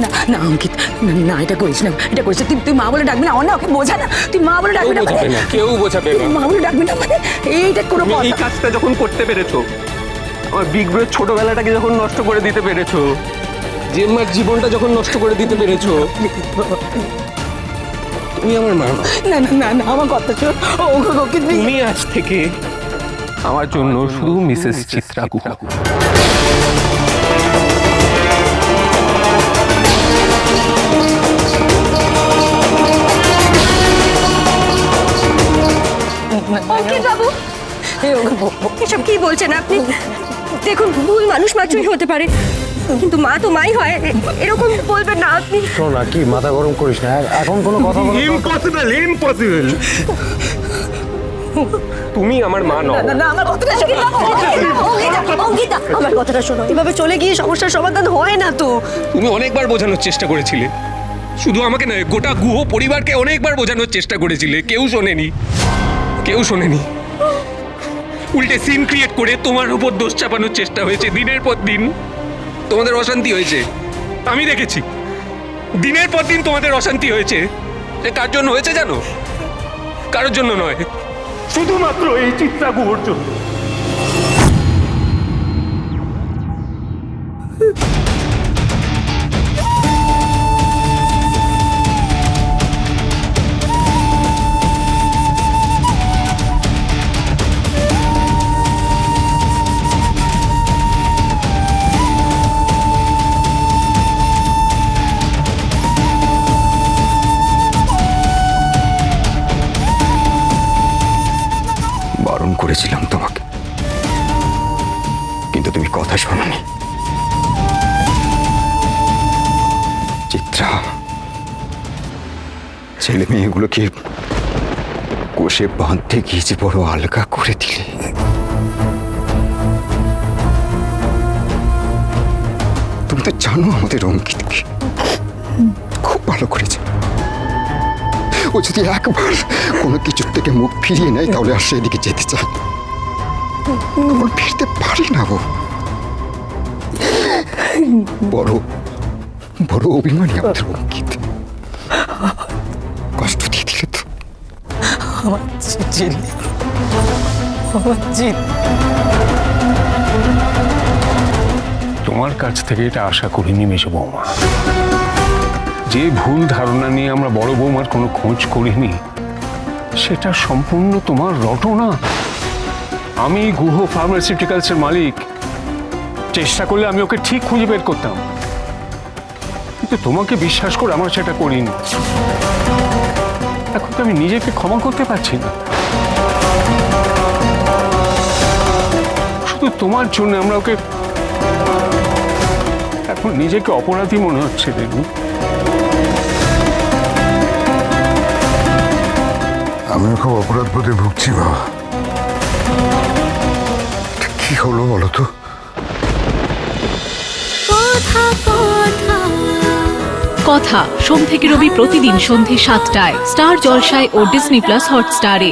না না অঙ্কিত, না এটা করিস না, এটা করিস না। তুই মা বলে ডাকবি না, না ওকে বোঝা না, তুই মা বলে ডাকবি না। কেউ বোঝাবে না। মা বলে ডাকবি না মানে এইটা কোনো তুমি এই কথা। কাজটা যখন করতে পেরেছো, আমার বিগ ব্রোর ছোটবেলাটাকে যখন নষ্ট করে দিতে পেরেছো, জেম্মার জীবনটা যখন নষ্ট করে দিতে পেরেছো, তুমি আমার মা নও। না না না না আমার কথা শোন। ওকে তুমি আজ থেকে আমার জন্য শুধু মিসেস চিত্রা গুহ। অঙ্কিত বাবু, এসব কি বলছেন আপনি? দেখুন, ভুল মানুষ মাত্রই হতে পারে, কিন্তু মা তো মাই হয়, এরকম বলবেন না আপনি। শোনা কি মাথা গরম করিস না, এখন কোনো কথা বলা ইম্পসিবল, ইম্পসিবল। তুমি আমার মা নও। না না আমার কথাটা শোন। অঙ্কিতা, আমার কথাটা শোনো। এভাবে চলে গিয়ে সমস্যার সমাধান হয় না তো। তুমি অনেকবার বোঝানোর চেষ্টা করেছিলে, শুধু আমাকে নয়, গোটা গুহ পরিবারকে অনেকবার বোঝানোর চেষ্টা করেছিলে, কেউ শোনেনি, কেউ শোনেনি। উল্টে সিন ক্রিয়েট করে তোমার উপর দোষ চাপানোর চেষ্টা হয়েছে দিনের পর দিন। তোমাদের অশান্তি হয়েছে, আমি দেখেছি। দিনের পর দিন তোমাদের অশান্তি হয়েছে। সে কার জন্য হয়েছে জানো? কারোর জন্য নয়, শুধুমাত্র এই চিত্রা গুহর জন্য। বারণ করেছিলাম তোমাকে, কিন্তু তুমি কথা শোনোনি। চিত্রা, ছেলে মেয়েগুলোকে কোষে বাঁধতে গিয়ে যে বড় আলগা করে দিলে। তুমি তো জানো আমাদের অঙ্কিতকে খুব ভালো করেছে। ও যদি একবার কোনো কিছুর থেকে মুখ ফিরিয়ে নেয় তাহলে আর সেদিকে যেতে চায়, ফিরতে পারে না। ও বড় বড় অভিমানী আমাদের অঙ্কিত। কষ্ট দিয়ে দিলে তো। আমার ছেলে, আমার জিত। তোমার কাছ থেকে এটা আশা করিনি মেজো বৌমা। যে ভুল ধারণা নিয়ে আমরা বড় বৌমার কোনো খোঁজ করিনি, সেটা সম্পূর্ণ তোমার রটনা। আমি গুহ ফার্মাসিউটিক্যালসের মালিক, চেষ্টা করলে আমি ওকে ঠিক খুঁজে বের করতাম, কিন্তু তোমাকে বিশ্বাস করে আমার সেটা করিনি। এখন তো আমি নিজেকে ক্ষমা করতে পারছি না। শুধু তোমার জন্য আমরা ওকে, এখন নিজেকে অপরাধী মনে হচ্ছে। রেনু, আমিও খুব অপরাধ বোধে ভুগছি বাবা। কি হলো বলো তো? কথা সোম থেকে রবি প্রতিদিন সন্ধে ৭টায় স্টার জলসায় ও ডিজনি প্লাস হটস্টারে।